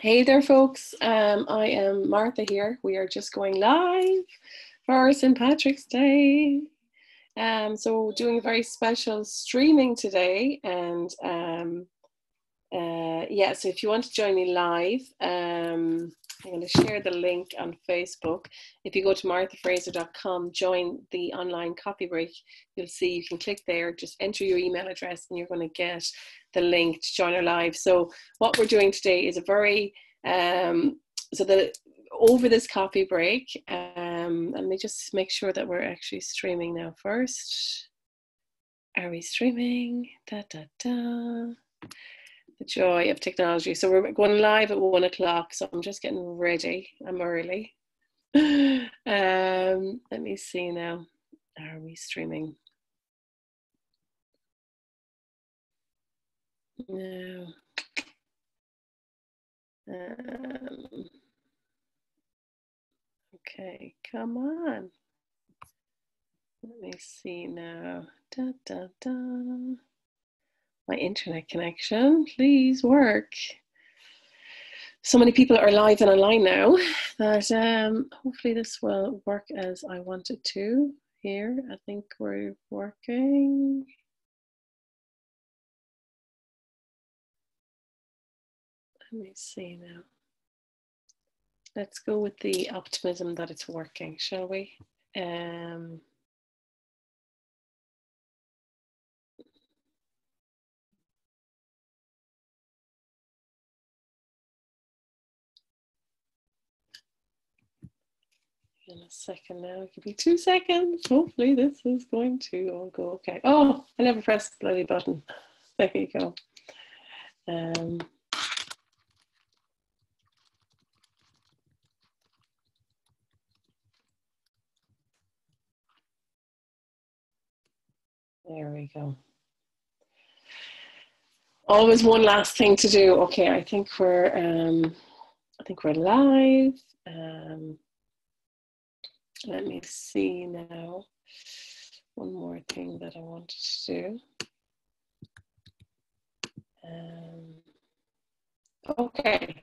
Hey there, folks. I am Martha here. We are just going live for St. Patrick's Day. So doing a very special streaming today. And yeah, so if you want to join me live, I'm going to share the link on Facebook. If you go to marthafraser.com, join the online coffee break, you'll see you can click there, just enter your email address and you're going to get the link to join our live. So what we're doing today is a very, over this coffee break, let me just make sure that we're actually streaming now first. Are we streaming? Da, da, da. The joy of technology. So we're going live at 1 o'clock. So I'm just getting ready. I'm early. Let me see now. Are we streaming? No. Okay, come on. Let me see now. Da, da, da. My internet connection, please work. So many people are live and online now that hopefully this will work as I want it to. Here, I think we're working. Let me see now. Let's go with the optimism that it's working, shall we? In a second now, give me 2 seconds. Hopefully this is going to all go okay. Oh, I never pressed the bloody button. There you go. There we go. Always one last thing to do. Okay, I think we're live. Let me see now. One more thing that I wanted to do. Okay,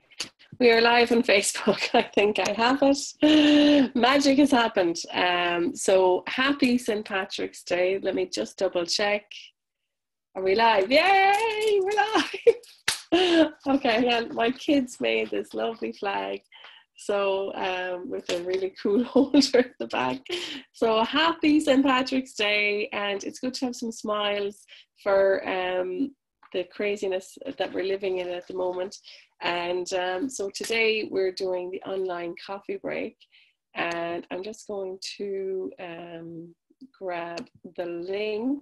we are live on Facebook. I think I have it. Magic has happened. So happy St. Patrick's Day. Let me just double check. Are we live? Yay, we're live. Okay, and my kids made this lovely flag. So with a really cool holder at the back. So happy St. Patrick's Day, and it's good to have some smiles for the craziness that we're living in at the moment. And so today we're doing the online coffee break, and I'm just going to grab the link.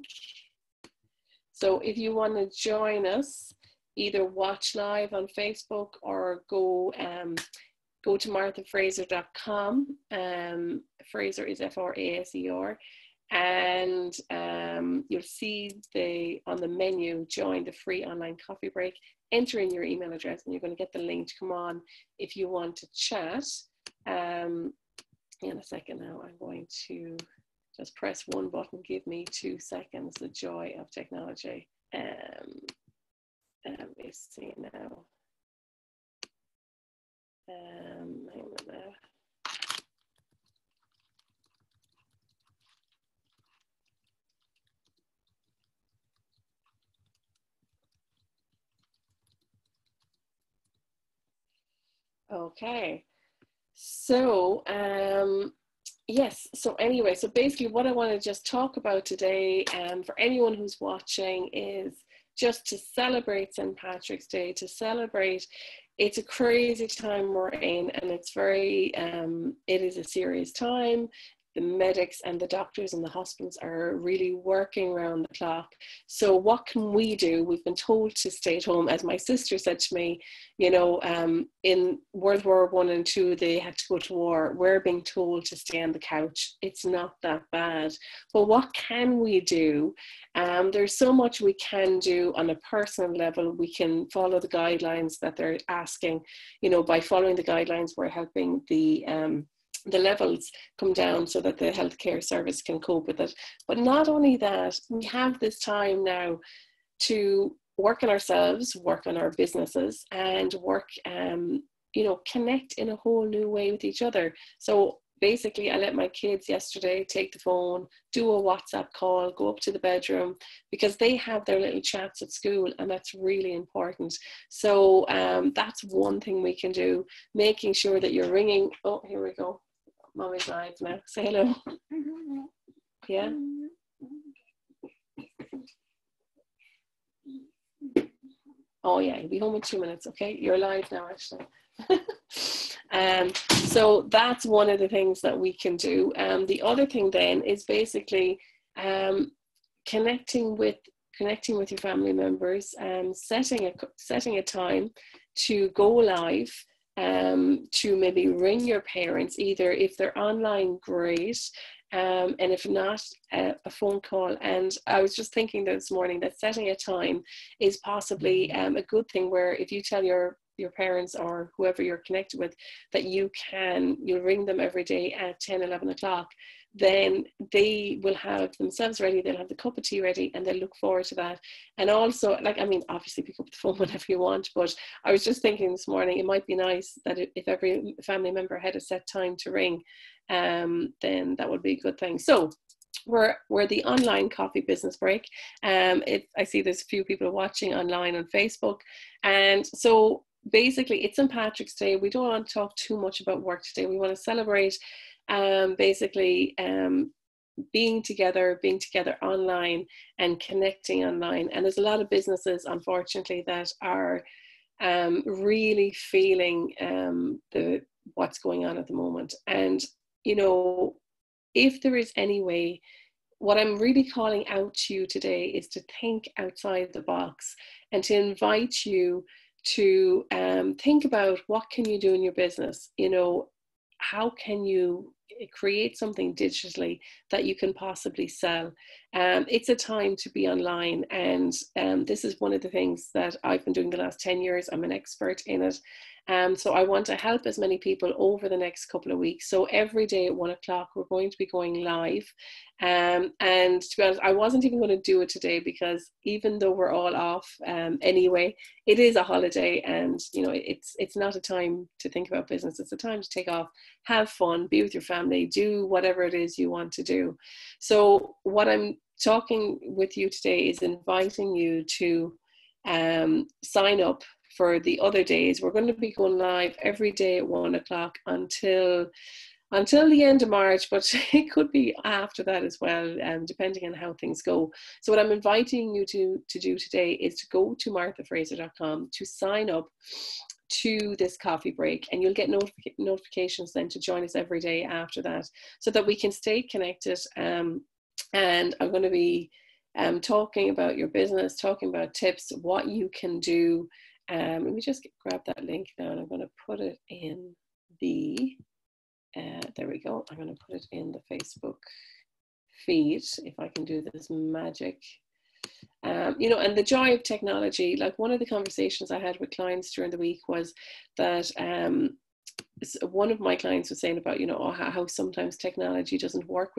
So if you want to join us, either watch live on Facebook or go to marthafraser.com. Fraser is F-R-A-S-E-R. And you'll see on the menu, join the free online coffee break. Enter in your email address and you're going to get the link to come on if you want to chat. In a second now, I'm going to just press one button. Give me 2 seconds. The joy of technology. Let me see now. Hang on now. Okay, so yes, so anyway, so basically what I want to just talk about today, for anyone who's watching, is just to celebrate St. Patrick's Day, to celebrate. It's a crazy time we're in, and it's very, it is a serious time. The medics and the doctors and the hospitals are really working around the clock. So what can we do? We've been told to stay at home. As my sister said to me, you know, in World War I and II, they had to go to war. We're being told to stay on the couch. It's not that bad. But what can we do? There's so much we can do on a personal level. We can follow the guidelines that they're asking. You know, by following the guidelines, we're helping the levels come down so that the healthcare service can cope with it. But not only that, we have this time now to work on ourselves, work on our businesses, and work you know, connect in a whole new way with each other. So basically, I let my kids yesterday take the phone, do a WhatsApp call, go up to the bedroom, because they have their little chats at school, and that's really important. So that's one thing we can do, making sure that you're ringing. Oh, here we go. Mommy's live now. Say hello. Yeah. Oh yeah, you'll be home in 2 minutes. Okay, you're live now, actually. So that's one of the things that we can do. The other thing then is basically connecting with your family members, setting a time to go live, to maybe ring your parents, either if they're online, great, and if not, a phone call. And I was just thinking this morning that setting a time is possibly a good thing, where if you tell your parents or whoever you're connected with that you'll ring them every day at 10, 11 o'clock, then they will have themselves ready, they'll have the cup of tea ready, and they'll look forward to that. And also, like, I mean, obviously pick up the phone whenever you want, but I was just thinking this morning, it might be nice that if every family member had a set time to ring, then that would be a good thing. So we're the online coffee business break. I see there's a few people watching online on Facebook, and so basically it's St. Patrick's Day. We don't want to talk too much about work today. We want to celebrate being together online and connecting online. And there's a lot of businesses, unfortunately, that are really feeling what's going on at the moment. And, you know, if there is any way, what I'm really calling out to you today is to think outside the box, and to invite you to think about what can you do in your business. You know, how can you create something digitally that you can possibly sell? It's a time to be online, and this is one of the things that I've been doing the last 10 years. I'm an expert in it. So I want to help as many people over the next couple of weeks. So every day at 1 o'clock, we're going to be going live. And to be honest, I wasn't even going to do it today, because even though we're all off anyway, it is a holiday, and you know, it's not a time to think about business. It's a time to take off, have fun, be with your family, do whatever it is you want to do. So what I'm talking with you today is inviting you to sign up for the other days. We're going to be going live every day at 1 o'clock until the end of March, but it could be after that as well, depending on how things go. So what I'm inviting you to do today is to go to marthafraser.com to sign up to this coffee break, and you'll get notifications then to join us every day after that, so that we can stay connected. And I'm going to be talking about your business, talking about tips, what you can do. Let me just grab that link now, and I'm going to put it in the, there we go. I'm going to put it in the Facebook feed, if I can do this magic. You know, and the joy of technology, like one of the conversations I had with clients during the week was that one of my clients was saying about, you know, how sometimes technology doesn't work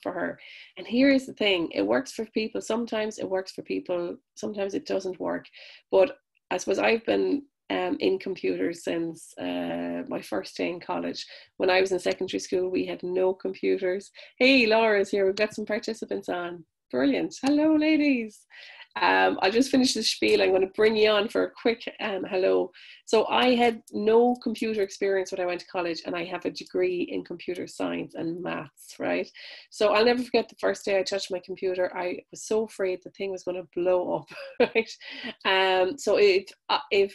for her. And here's the thing, it works for people. Sometimes it works for people, sometimes it doesn't work. But I suppose I've been in computers since my first day in college. When I was in secondary school, we had no computers. Hey, Laura's here. We've got some participants on. Brilliant. Hello, ladies. I'll just finish the spiel. I'm going to bring you on for a quick hello. So I had no computer experience when I went to college, and I have a degree in computer science and maths, right? So I'll never forget the first day I touched my computer. I was so afraid the thing was going to blow up, right? So if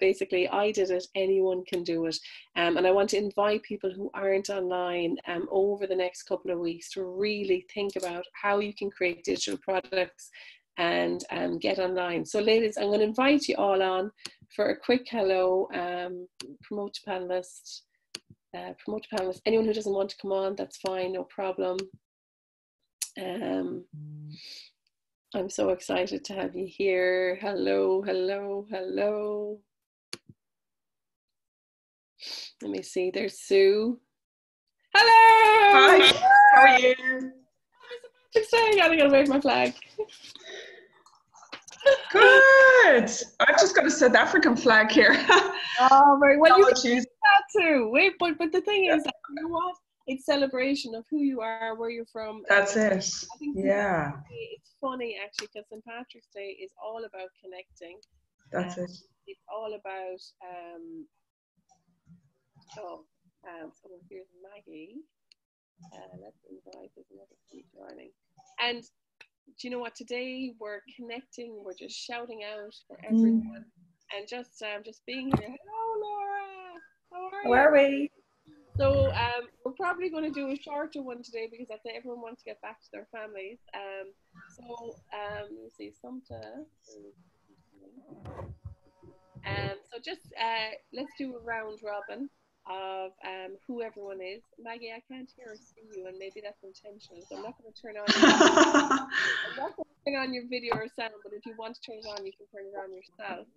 basically I did it, anyone can do it. And I want to invite people who aren't online over the next couple of weeks to really think about how you can create digital products and get online. So ladies, I'm going to invite you all on for a quick hello. Promote to panelist. Anyone who doesn't want to come on, that's fine, no problem. I'm so excited to have you here. Hello, hello, hello. Let me see, there's Sue. Hello! Hi, how are you? I gotta wave my flag. Good. I've just got a South African flag here. Oh, very well. You Oh, can do geez. that too. Wait, but the thing is that, you know what? It's celebration of who you are, where you're from. That's it. I think Yeah, it's funny actually because St. Patrick's Day is all about connecting. that's it. It's all about so here's Maggie. Let's invite this another keep joining. And do you know what? Today we're connecting. We're just shouting out for everyone, and just being here. Hello, Laura. How are you? we? So we're probably going to do a shorter one today because I think everyone wants to get back to their families. Let me see, Sumta. So just let's do a round robin of who everyone is. Maggie, I can't hear or see you, and maybe that's intentional. So I'm not going to turn on. I'm not going to turn on your video or sound, but if you want to turn it on, you can turn it on yourself.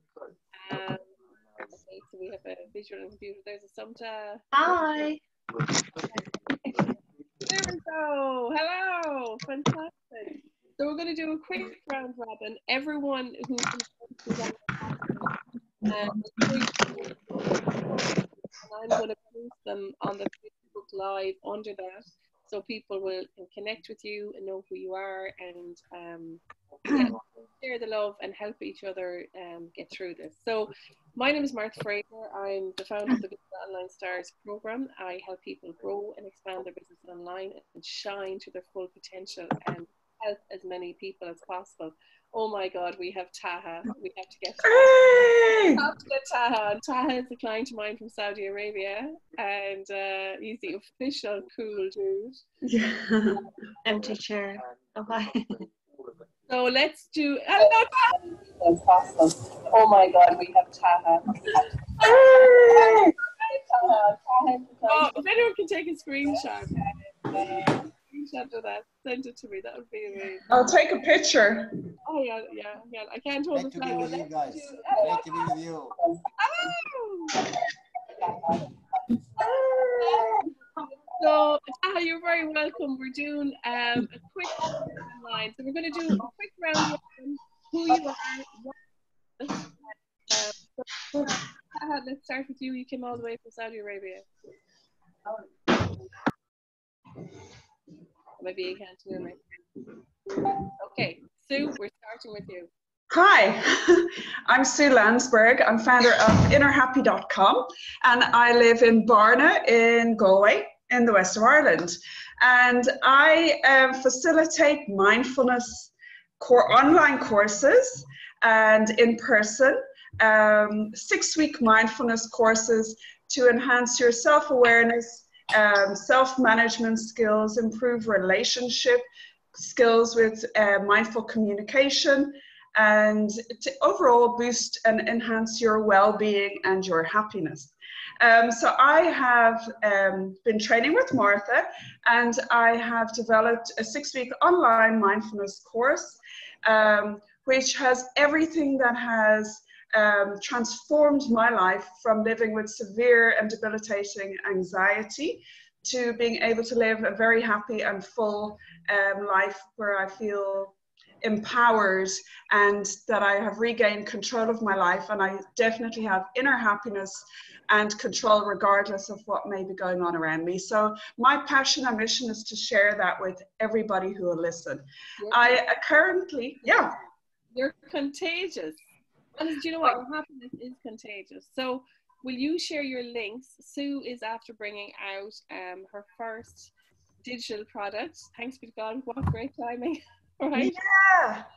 Okay, so we have a visual and computer. There's a Sumta. Hi. There we go. Hello. Fantastic. So we're going to do a quick round robin. Everyone who can and I'm going to post them on the Facebook Live under that, so people will connect with you and know who you are, and share the love and help each other get through this. So my name is Martha Fraser. I'm the founder of the Business Online Stars program. I help people grow and expand their business online and shine to their full potential and help as many people as possible. Oh my God, we have Taha. We have to get Taha. Taha is a client of mine from Saudi Arabia, and he's the official cool dude. Yeah. Empty chair. Oh, hi. So let's do. As possible. Oh my God, we have Taha. Oh, if anyone can take a screenshot. Screenshot of that, send it to me. That would be amazing. I'll take a picture. Oh yeah. I can't hold Great the to be with you guys. Great to be with you. So, Taha, you're very welcome. We're doing a quick line. So we're going to do a quick round robin. Who you are. So, Taha, let's start with you. You came all the way from Saudi Arabia. Maybe you can't hear me. Okay, Sue, we're starting with you. Hi, I'm Sue Landsberg. I'm founder of InnerHappy.com, and I live in Barna in Galway in the west of Ireland. And I facilitate mindfulness online courses and in person 6-week mindfulness courses to enhance your self-awareness, self-management skills, improve relationship skills with mindful communication, and to overall boost and enhance your well-being and your happiness. So I have been training with Martha, and I have developed a 6-week online mindfulness course, which has everything that has transformed my life from living with severe and debilitating anxiety to being able to live a very happy and full life where I feel empowered and that I have regained control of my life, and I definitely have inner happiness and control regardless of what may be going on around me. So my passion and mission is to share that with everybody who will listen. You're contagious. And do you know what? Your happiness is contagious. So will you share your links? Sue is after bringing out her first digital product. Thanks be to God. What great timing. Right?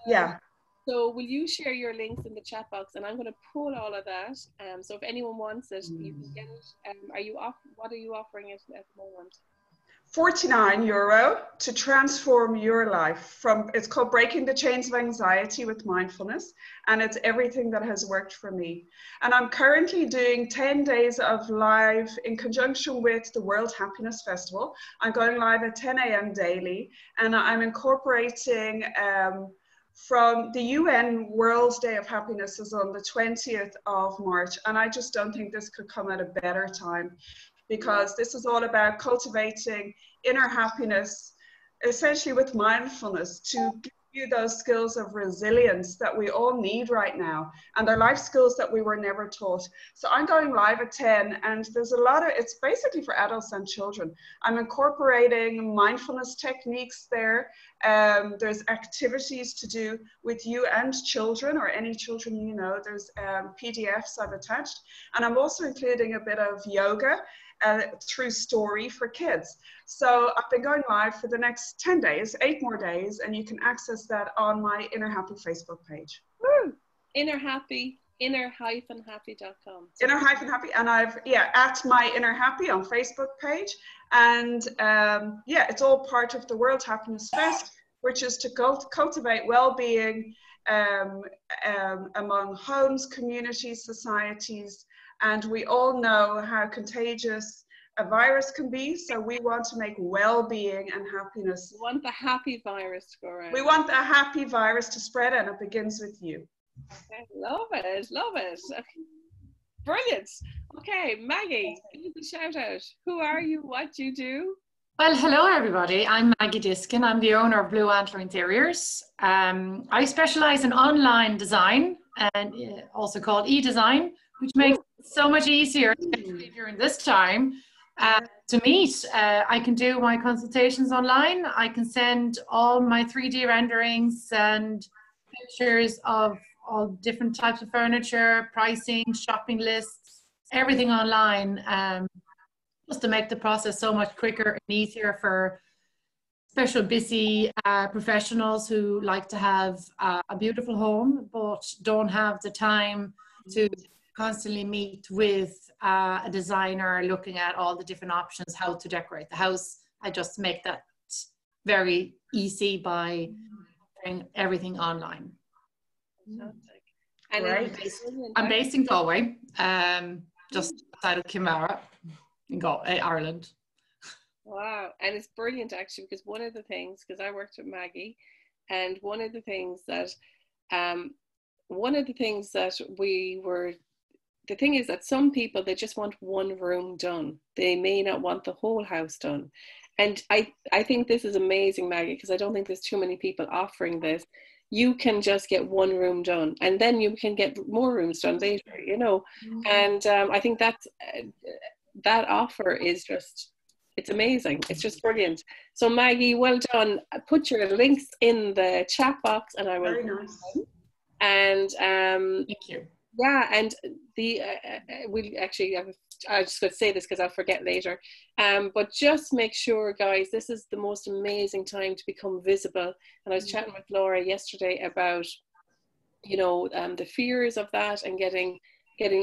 Yeah. So will you share your links in the chat box, and I'm going to pull all of that. So if anyone wants it, you can get it. What are you offering it at the moment? €49 to transform your life. It's called Breaking the Chains of Anxiety with Mindfulness, and it's everything that has worked for me. And I'm currently doing 10 days of live in conjunction with the World Happiness Festival. I'm going live at 10 a.m. daily, and I'm incorporating from the UN World Day of Happiness is on the 20th of March, and I just don't think this could come at a better time, because this is all about cultivating inner happiness, essentially with mindfulness, to give you those skills of resilience that we all need right now, and they're life skills that we were never taught. So I'm going live at 10, and there's a lot of, it's basically for adults and children. I'm incorporating mindfulness techniques there. There's activities to do with you and children, or any children you know. There's PDFs I've attached, and I'm also including a bit of yoga through story for kids. So I've been going live for the next 10 days, 8 more days, and you can access that on my Inner Happy Facebook page. Woo! Inner-happy, inner-happy.com. Inner-happy, and I've, at my Inner Happy on Facebook page. And it's all part of the World Happiness Fest, which is to cultivate well-being among homes, communities, societies. And we all know how contagious a virus can be, so we want to make well-being and happiness. We want the happy virus to go around. We want the happy virus to spread, and it begins with you. Okay, love it, love it. Brilliant. Okay, Maggie, give us a shout out. Who are you? What do you do? Well, hello everybody. I'm Maggie Diskin. I'm the owner of Blue Antler Interiors. I specialize in online design, and also called e-design, which makes it so much easier, especially during this time, to meet. I can do my consultations online. I can send all my 3D renderings and pictures of all different types of furniture, pricing, shopping lists, everything online, just to make the process so much quicker and easier for special busy professionals who like to have a beautiful home but don't have the time to constantly meet with a designer looking at all the different options, how to decorate the house. I just make that very easy by doing everything online. Fantastic. And I'm based in Galway, just outside of Kinmara in Ireland. Wow, and it's brilliant actually, because one of the things, because I worked with Maggie, and one of the things that the thing is that some people, they just want one room done. They may not want the whole house done. And I think this is amazing, Maggie, because I don't think there's too many people offering this. You can just get one room done, and then you can get more rooms done later, you know. And I think that offer is just, it's amazing. It's just brilliant. So Maggie, well done. Put your links in the chat box, and I will. Very nice. And Thank you. yeah, and the we actually, I just got to say this because I'll forget later. But just make sure, guys, this is the most amazing time to become visible. And I was chatting with Laura yesterday about, you know, the fears of that, and getting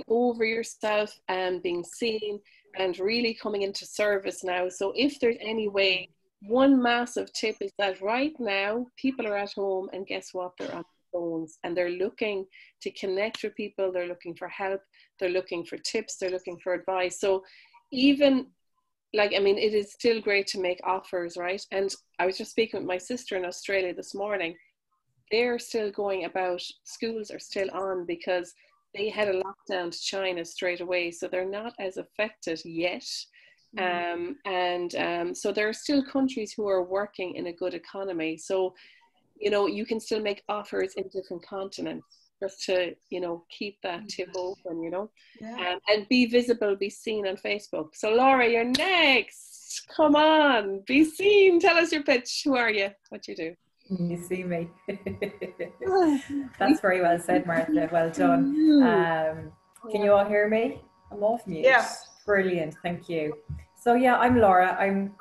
over yourself and being seen, and really coming into service now. So if there's any way, one massive tip is that right now people are at home, and guess what? They're on phones, and they're looking to connect with people. They're looking for help. They're looking for tips. They're looking for advice. So even like, I mean, it is still great to make offers, right? And I was just speaking with my sister in Australia this morning. They're still going about, schools are still on because they had a lockdown to China straight away. So they're not as affected yet. So there are still countries who are working in a good economy. So, you know, you can still make offers in different continents, just to, you know, keep that tip open, you know. Yeah. And be visible, be seen on Facebook. So Laura, you're next. Come on, be seen. Tell us your pitch. Who are you? What you do? You see me. That's very well said, Martha. Well done. Can you all hear me? I'm off mute. Yeah. Brilliant. Thank you. So yeah, I'm Laura. I'm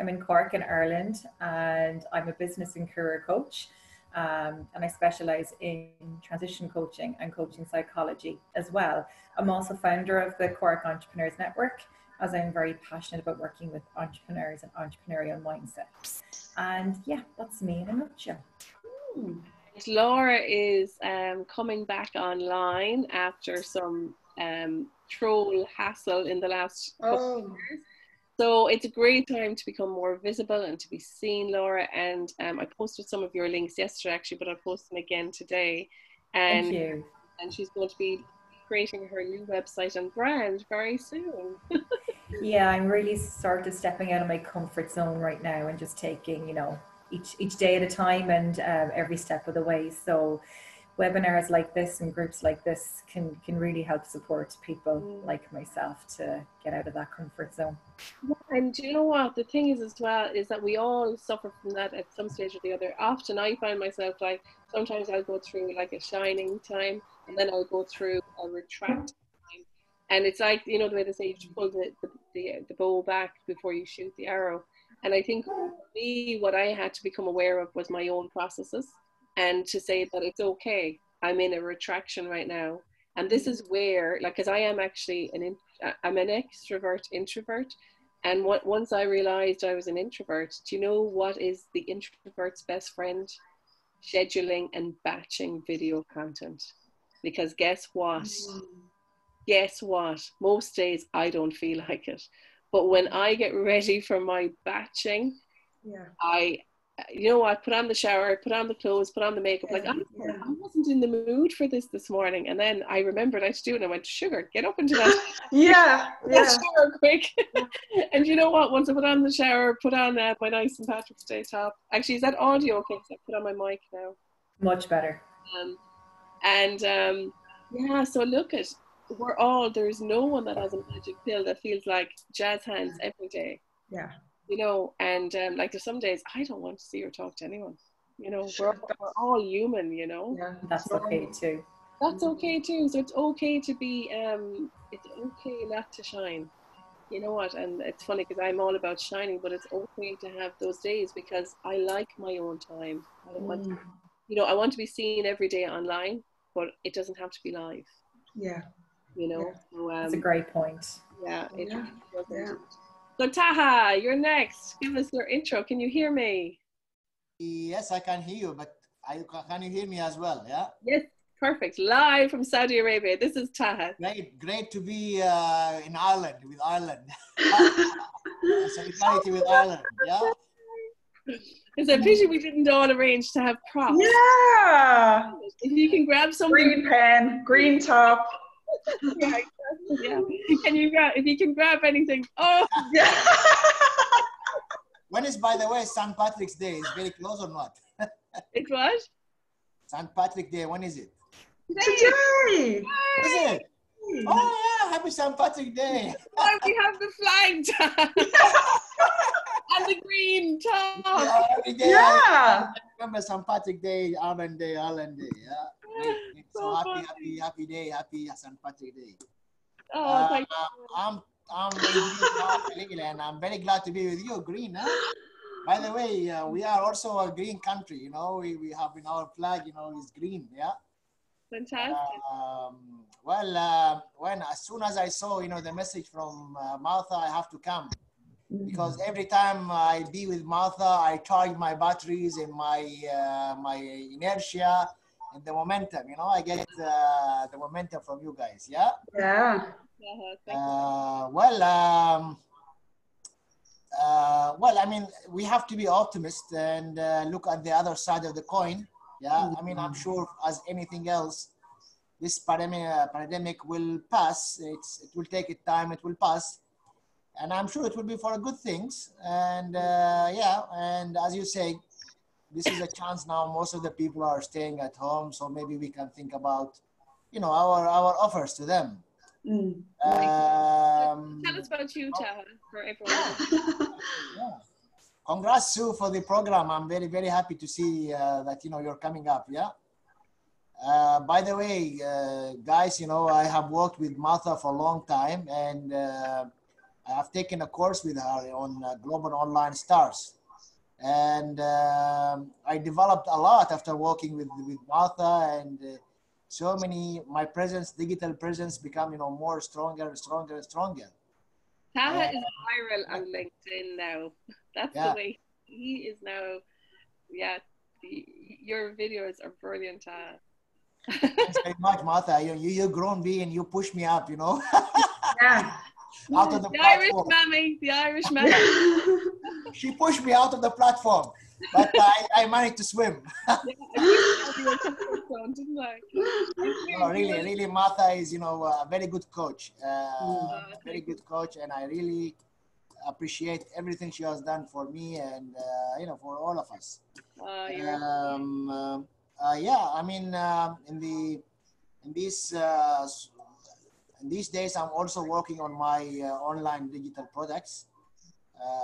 in Cork in Ireland, and I'm a business and career coach. And I specialize in transition coaching and coaching psychology as well. I'm also founder of the Cork Entrepreneurs Network, as I'm very passionate about working with entrepreneurs and entrepreneurial mindsets. And yeah, that's me in a nutshell. Laura is coming back online after some troll hassle in the last couple of years. So it's a great time to become more visible and to be seen, Laura. And I posted some of your links yesterday, actually, but I'll post them again today. And, thank you. And she's going to be creating her new website and brand very soon. Yeah, I'm really sort of stepping out of my comfort zone right now and just taking, you know, each day at a time and every step of the way. So webinars like this and groups like this can really help support people like myself to get out of that comfort zone. And do you know what the thing is as well is that we all suffer from that at some stage or the other. Often I find myself like sometimes I'll go through like a shining time and then I'll go through a retract time, and it's like, you know, the way they say you pull the bow back before you shoot the arrow. And I think for me, what I had to become aware of was my own processes, and to say that it's okay. I'm in a retraction right now, and this is where, like, because I am actually I'm an extrovert introvert, and once I realized I was an introvert, do you know what is the introvert's best friend? Scheduling and batching video content. Because guess what? Guess what? Most days I don't feel like it, but when I get ready for my batching, you know what, put on the shower, put on the clothes, put on the makeup, like I wasn't in the mood for this morning, and then I remembered I had to do it and I went, sugar, get up into that shower quick. And you know what, once I put on the shower, put on my nice St. Patrick's Day top. Actually, is that audio okay? Because I put on my mic now. Much better. Yeah, so look at, there's no one that has a magic pill that feels like jazz hands every day. Yeah. You know, and like there's some days I don't want to see or talk to anyone. You know, we're all human, you know. Yeah, that's okay too. That's okay too. So it's okay to be, it's okay not to shine. You know what? And it's funny because I'm all about shining, but it's okay to have those days because I like my own time. I don't want to, you know, I want to be seen every day online, but it doesn't have to be live. Yeah. You know, so, that's a great point. Yeah. So Taha, you're next. Give us your intro. Can you hear me? Yes, I can hear you, but can you hear me as well? Yeah. Yes, perfect. Live from Saudi Arabia. This is Taha. Great to be in Ireland with Ireland. Solidarity with Ireland. Yeah. It's a pity we didn't all arrange to have props. Yeah. If you can grab something. Green pen, green top. Yeah, exactly. Yeah. If you can grab anything. Oh. Yeah. When is, by the way, St. Patrick's Day? Is very close or not? It's what? St. Patrick's Day. When is it? Today. Is it? Oh yeah! Happy St. Patrick's Day. Oh, we have the flag and the green top. Yeah, every day. Yeah. I remember St. Patrick's Day, Ireland Day. Yeah. Great. So happy day, happy St. Patrick's Day. Oh, thank you. And I'm very glad to be with you, Green. Huh? By the way, we are also a green country. You know, we have in our flag, you know, is green. Yeah. Fantastic. As soon as I saw, you know, the message from Martha, I have to come because every time I be with Martha, I charge my batteries and my inertia and the momentum. You know, I get the momentum from you guys. Yeah. Yeah. I mean, we have to be optimists and look at the other side of the coin. Yeah, I mean, I'm sure as anything else, this pandemic will pass. It will take its time. It will pass, and I'm sure it will be for good things. And and as you say, this is a chance now. Most of the people are staying at home, so maybe we can think about, you know, our offers to them. Tell us about you, Taha, for everyone. Yeah. Congrats, Sue, for the program. I'm very, very happy to see that, you know, you're coming up. Yeah. By the way, guys, you know, I have worked with Martha for a long time, and I have taken a course with her on Global Online Stars. And I developed a lot after working with Martha, and so many, my presence, digital presence become, you know, more stronger and stronger and stronger. Taha is viral on LinkedIn now. That's the way he is now. Yeah, your videos are brilliant, Taha. Thanks very much, Martha. You're grown being, you push me up, you know. Yeah. Out of the platform. The Irish mammy. She pushed me out of the platform, but I managed to swim. Didn't I? No, really, Martha is, you know, a very good coach. Very good coach, and I really appreciate everything she has done for me and, you know, for all of us. Yeah, I mean, in these days, I'm also working on my online digital products,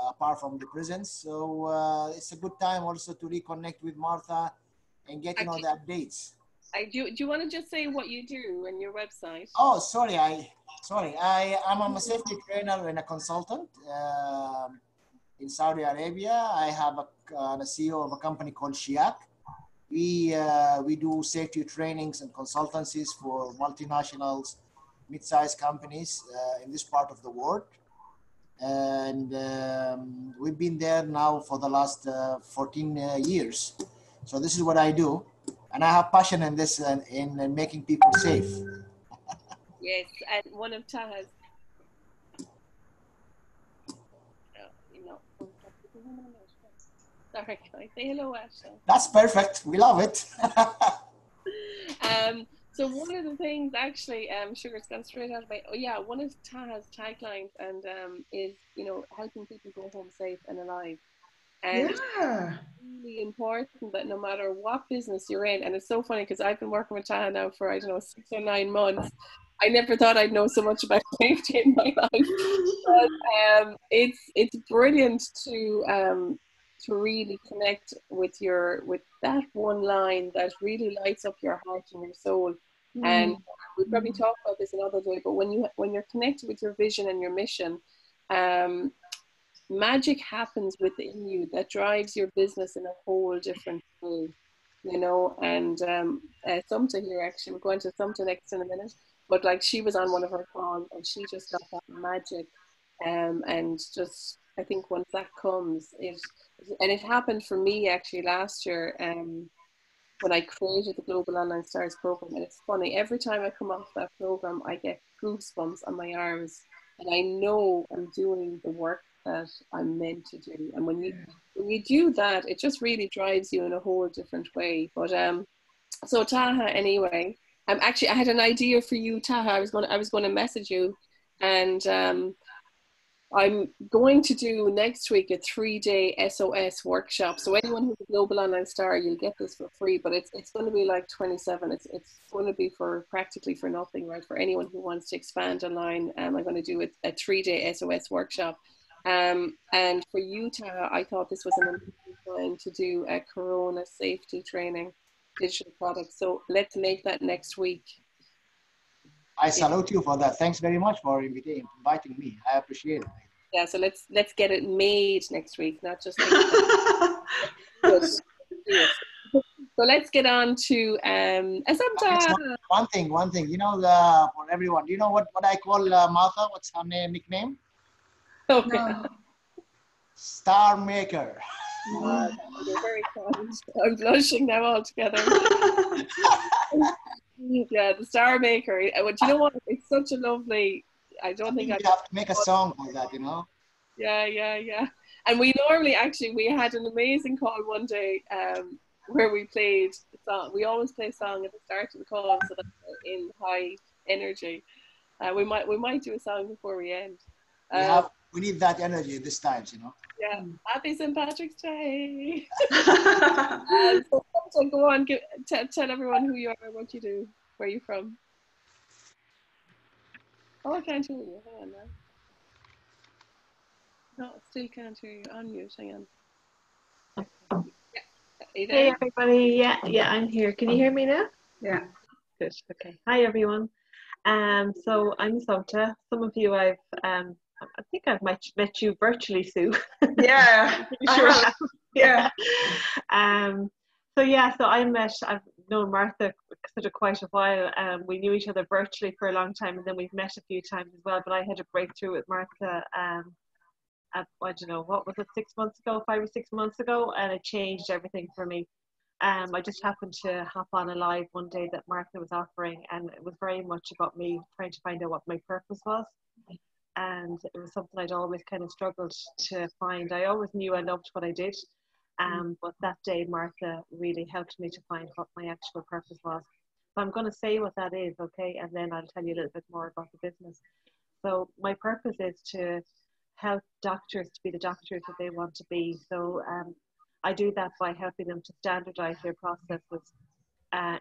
apart from the presence. So it's a good time also to reconnect with Martha and get, you know, the updates. Do you want to just say what you do and your website? Oh, sorry. I'm a safety trainer and a consultant in Saudi Arabia. I have the CEO of a company called Shiak. We do safety trainings and consultancies for multinationals, mid-sized companies in this part of the world. And we've been there now for the last 14 years. So this is what I do. And I have passion in this and in making people safe. Yes, and one of Taha's. Sorry, can I say hello, Asha? That's perfect. We love it. So one of the things, actually, Sugar's gone straight out of my. Oh yeah, one of Taha's taglines and is, you know, helping people go home safe and alive. And Yeah. it's really important that no matter what business you're in, and it's so funny because I've been working with Taha now for, I don't know, 6 or 9 months. I never thought I'd know so much about safety in my life. But it's brilliant to really connect with that one line that really lights up your heart and your soul. And we'll probably talk about this another day, but when you're connected with your vision and your mission, magic happens within you that drives your business in a whole different way, you know. And Sumta here, actually, we're going to Sumta next in a minute, but like, she was on one of her calls and she just got that magic, and just, I think once that comes, it happened for me actually last year, when I created the Global Online Stars program. And it's funny, every time I come off that program, I get goosebumps on my arms, and I know I'm doing the work that I'm meant to do. And when you do that, it just really drives you in a whole different way. But so Taha, anyway, actually I had an idea for you, Taha. I was going to message you, and I'm going to do next week a 3-day SOS workshop. So anyone who's a Global Online Star, you'll get this for free, but it's going to be like 27. It's going to be practically for nothing, right? For anyone who wants to expand online, I'm going to do a 3-day SOS workshop. And for you, Tara, I thought this was an amazing time to do a Corona safety training, digital product. So let's make that next week. I salute you for that. Thanks very much for inviting me. I appreciate it. Yeah, so let's get it made next week, not just So let's get on to one thing, you know, for everyone, do you know what I call Martha? What's her nickname? Okay. No. Star Maker. You're very kind. I'm blushing now altogether. Yeah, the Star Maker. But you know what? It's such a lovely. I don't think you have to make a song for that, you know. Yeah. And we had an amazing call one day, where we played the song. We always play a song at the start of the call, so that we're in high energy. We might do a song before we end. We need that energy this time, you know. Yeah, happy St. Patrick's Day. So go on, tell everyone who you are, what you do, where you're from. Oh, I can't hear you. Hang on now. No, I still can't hear you. Unmute. Hang on. Yeah. Hey everybody. Yeah, I'm here. Can you hear me now? Yeah. Good. Okay. Hi everyone. So I'm Sumta. Some of you I think I've met you virtually, Sue. Yeah. Sure. Yeah. So I've known Martha quite a while. We knew each other virtually for a long time, and then we've met a few times as well. But I had a breakthrough with Martha I don't know, what was it, 5 or 6 months ago, and it changed everything for me. I just happened to hop on a live one day that Martha was offering, and it was very much about me trying to find out what my purpose was. And it was something I'd always kind of struggled to find. I always knew I loved what I did, but that day Martha really helped me to find what my actual purpose was. So I'm going to say what that is, okay, and then I'll tell you a little bit more about the business. So my purpose is to help doctors to be the doctors that they want to be. So I do that by helping them to standardize their processes,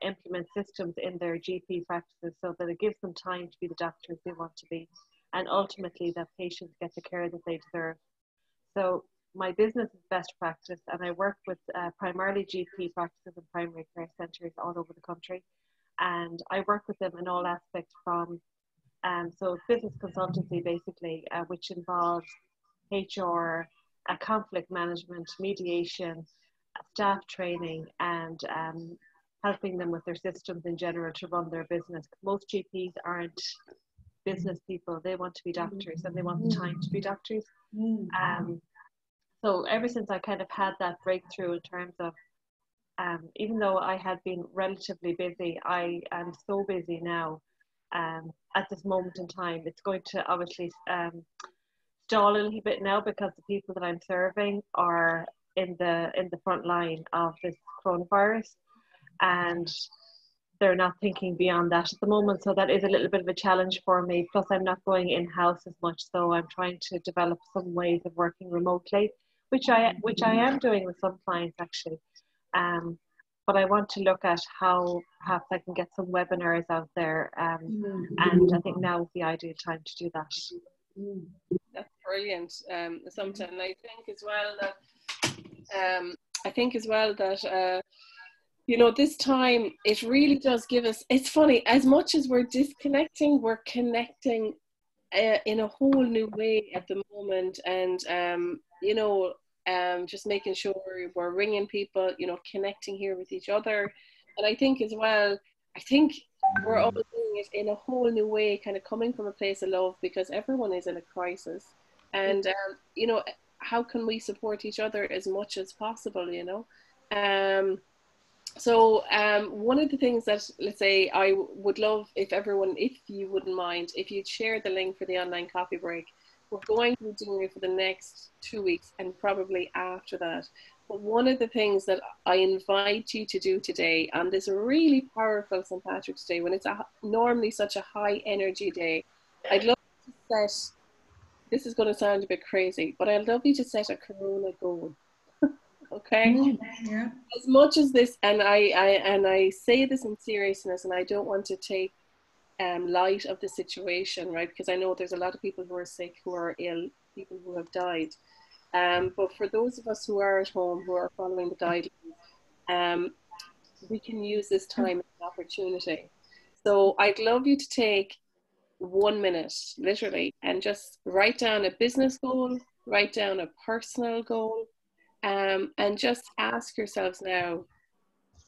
implement systems in their GP practices so that it gives them time to be the doctors they want to be, and ultimately that patients get the care that they deserve. So my business is Best Practice, and I work with primarily GP practices and primary care centres all over the country, and I work with them in all aspects from so business consultancy basically, which involves HR, conflict management, mediation, staff training, and helping them with their systems in general to run their business. Most GPs aren't business people. They want to be doctors, and they want the time to be doctors. So ever since I kind of had that breakthrough in terms of, even though I had been relatively busy, I am so busy now at this moment in time. It's going to obviously stall a little bit now because the people that I'm serving are in the front line of this coronavirus, and they're not thinking beyond that at the moment. So that is a little bit of a challenge for me. Plus I'm not going in-house as much, so I'm trying to develop some ways of working remotely, which I am doing with some clients actually. But I want to look at how perhaps I can get some webinars out there, and I think now is the ideal time to do that. That's brilliant, Assumpta. And I think as well that you know, this time it really does give us, it's funny, as much as we're disconnecting, we're connecting in a whole new way at the moment. And you know, just making sure we're ringing people, you know, connecting here with each other. And I think as well, I think we're all doing it in a whole new way, kind of coming from a place of love, because everyone is in a crisis. And, you know, how can we support each other as much as possible, you know? So one of the things that, let's say, I would love if everyone, if you wouldn't mind, if you'd share the link for the online coffee break. We're going to be doing it for the next 2 weeks and probably after that. But one of the things that I invite you to do today on this really powerful St. Patrick's Day, when it's normally such a high energy day, I'd love to set, this is going to sound a bit crazy, but I'd love you to set a Corona goal. Okay? Yeah. As much as this, and I say this in seriousness, and I don't want to take light of the situation, right? Because I know there's a lot of people who are sick, who are ill, people who have died. But for those of us who are at home, who are following the guidelines, we can use this time as an opportunity. So I'd love you to take 1 minute, literally, and just write down a business goal, write down a personal goal, and just ask yourselves now,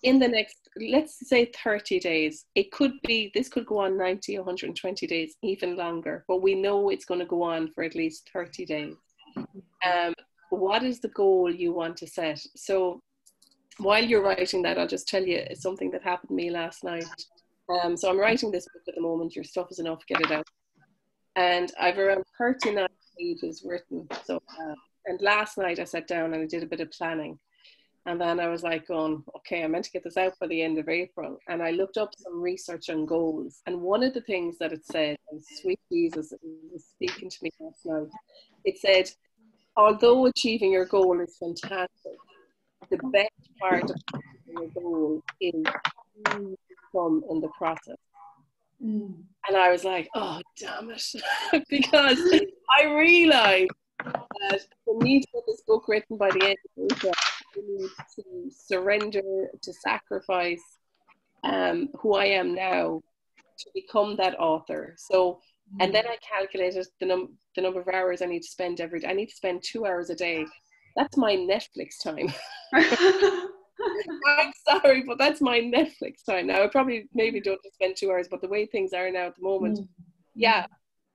in the next, let's say 30 days, it could be, this could go on 90, 120 days, even longer, but we know it's going to go on for at least 30 days. What is the goal you want to set? So while you're writing that, I'll just tell you something that happened to me last night. So I'm writing this book at the moment. Your stuff is enough, get it out. And I've around 39 pages written. So, and last night I sat down and I did a bit of planning. And then I was like going, okay, I meant to get this out by the end of April. And I looked up some research on goals. And one of the things that it said, and sweet Jesus was speaking to me last night, it said, although achieving your goal is fantastic, the best part of achieving your goal is who you become in the process. And I was like, oh, damn it. Because I realized that for me to get this book written by the end of April, I need to surrender, to sacrifice who I am now to become that author. So, and then I calculated the number of hours I need to spend every day. I need to spend 2 hours a day. That's my Netflix time. I'm sorry, but that's my Netflix time. Now, I probably maybe don't just spend 2 hours, but the way things are now at the moment, yeah,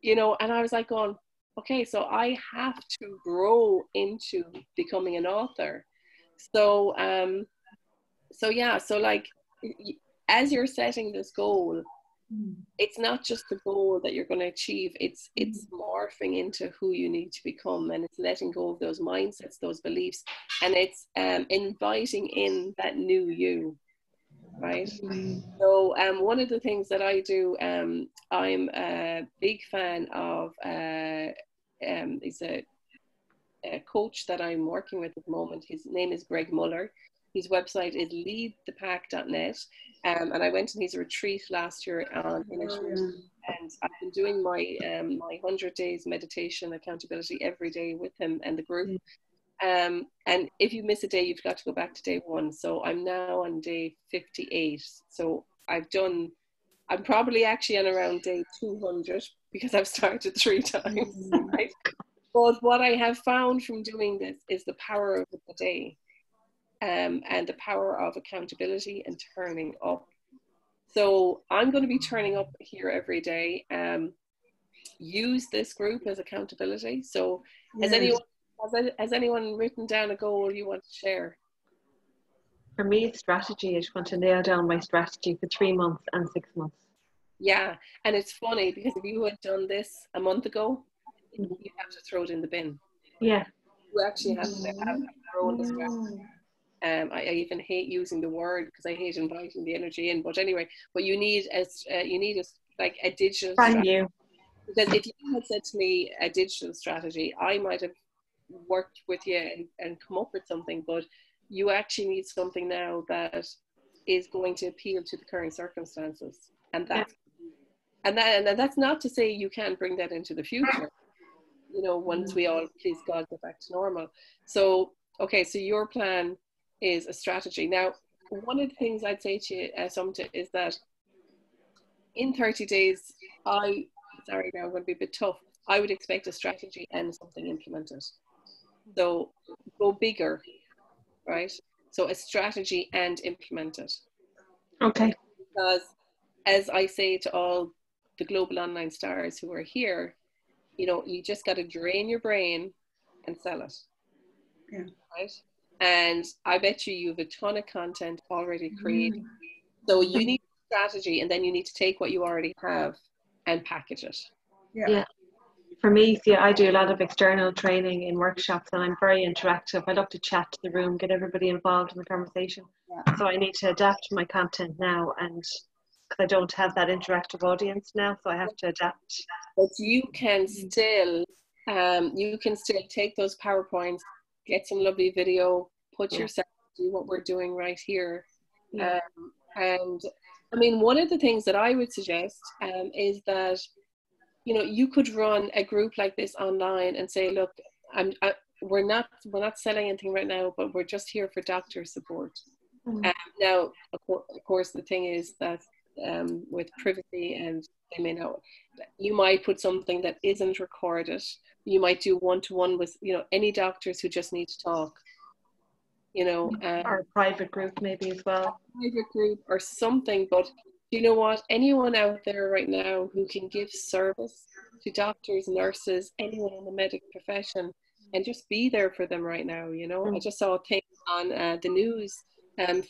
you know, and I was like going, okay, so I have to grow into becoming an author. So, so yeah, so like, as you're setting this goal, it's not just the goal that you're going to achieve, it's morphing into who you need to become, and it's letting go of those mindsets, those beliefs, and it's inviting in that new you, right? So one of the things that I do, I'm a big fan of he's a coach that I'm working with at the moment. His name is Greg Muller. His website is leadthepack.net. And I went to his retreat last year in Ireland, and I've been doing my 100 days meditation accountability every day with him and the group. And if you miss a day, you've got to go back to day 1. So I'm now on day 58. So I'm probably actually on around day 200 because I've started 3 times. Right? But what I have found from doing this is the power of the day. And the power of accountability and turning up. So I'm going to be turning up here every day. Use this group as accountability. So has anyone written down a goal you want to share? For me, strategy. I just want to nail down my strategy for 3 months and 6 months. Yeah, and it's funny because if you had done this a month ago, you have to throw it in the bin. Yeah. You actually have to have your own strategy. I even hate using the word because I hate inviting the energy in. But anyway, what you need is like a digital strategy. Because if you had said to me a digital strategy, I might have worked with you and come up with something. But you actually need something now that is going to appeal to the current circumstances, and that's not to say you can't bring that into the future. You know, once we all, please God, get back to normal. So okay, so your plan is a strategy. Now, one of the things I'd say to you, Sumta, is that in 30 days, I'm going to be a bit tough. I would expect a strategy and something implemented. So go bigger, right? So a strategy and implement it. Okay. Because as I say to all the global online stars who are here, you know, you just got to drain your brain and sell it. Yeah. Right? And I bet you have a ton of content already created. So you need a strategy, and then you need to take what you already have and package it. Yeah. For me, see, I do a lot of external training in workshops, and I'm very interactive. I love to chat to the room, get everybody involved in the conversation. Yeah. So I need to adapt my content now, and because I don't have that interactive audience now, so I have to adapt. But you can still take those PowerPoints, get some lovely video, put yourself, do what we're doing right here. And I mean, one of the things that I would suggest is that, you know, you could run a group like this online and say, look, we're not selling anything right now, but we're just here for doctor support. Now, of course, the thing is that with privacy, and they may know, you might put something that isn't recorded. You might do one-to-one with, you know, any doctors who just need to talk, you know. Or a private group maybe as well. Private group or something. But you know what? Anyone out there right now who can give service to doctors, nurses, anyone in the medical profession, and just be there for them right now, you know. I just saw a thing on the news,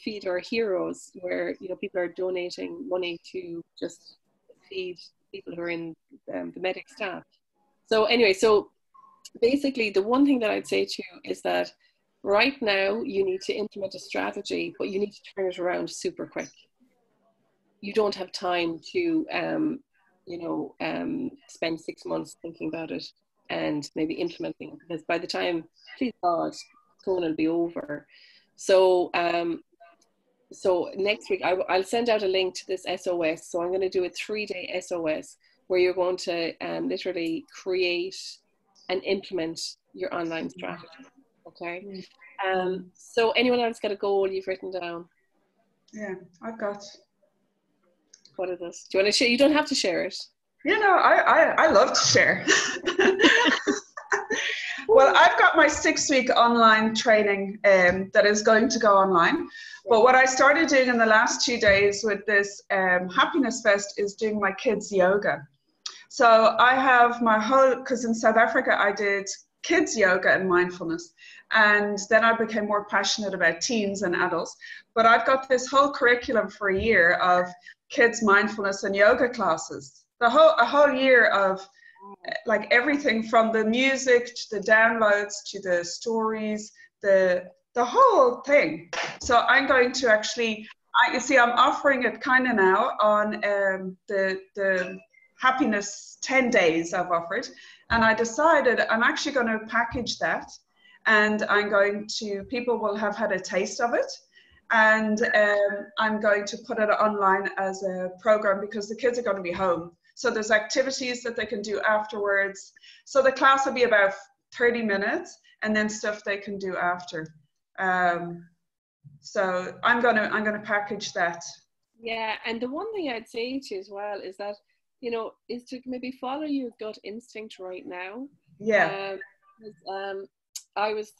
Feed Our Heroes, where, you know, people are donating money to just feed people who are in the medic staff. So anyway, so basically the one thing that I'd say to you is that right now you need to implement a strategy, but you need to turn it around super quick. You don't have time to, spend 6 months thinking about it and maybe implementing it, because by the time, please God, Corona will be over. So, so next week I'll send out a link to this SOS. So I'm going to do a 3-day SOS where you're going to literally create and implement your online strategy. Okay. So anyone else got a goal you've written down? Yeah, I've got. What is this? Do you want to share? You don't have to share it. You know, I love to share. Well, I've got my 6-week online training that is going to go online. But what I started doing in the last 2 days with this Happiness Fest is doing my kids yoga. So I have my whole, because in South Africa I did kids yoga and mindfulness, and then I became more passionate about teens and adults. But I've got this whole curriculum for a year of kids mindfulness and yoga classes. A whole year of like everything from the music to the downloads to the stories, the whole thing. So I'm going to actually, you see, I'm offering it kind of now on the happiness 10 days I've offered, And I decided I'm actually going to package that, and people will have had a taste of it. And I'm going to put it online as a program because the kids are going to be home. So there's activities that they can do afterwards. So the class will be about 30 minutes and then stuff they can do after. So I'm gonna package that. Yeah, and the one thing I'd say to you as well is that, you know, is to maybe follow your gut instinct right now. Yeah. I was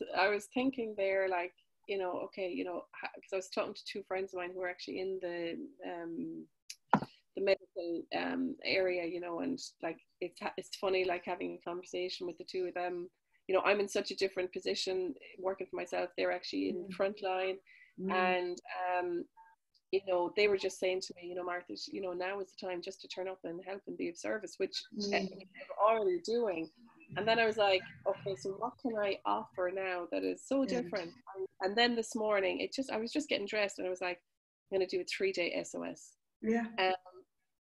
thinking there, like, you know, okay, you know, because I was talking to two friends of mine who are actually in the medical area, you know, and like it's funny, like having a conversation with the two of them. You know, I'm in such a different position working for myself. They're actually in the front line, and you know, they were just saying to me, you know, Martha, you know, now is the time just to turn up and help and be of service, which they're already doing. And then I was like, okay, so what can I offer now that is so different? And then this morning, I was just getting dressed and I was like, I'm going to do a 3-day SOS. Yeah.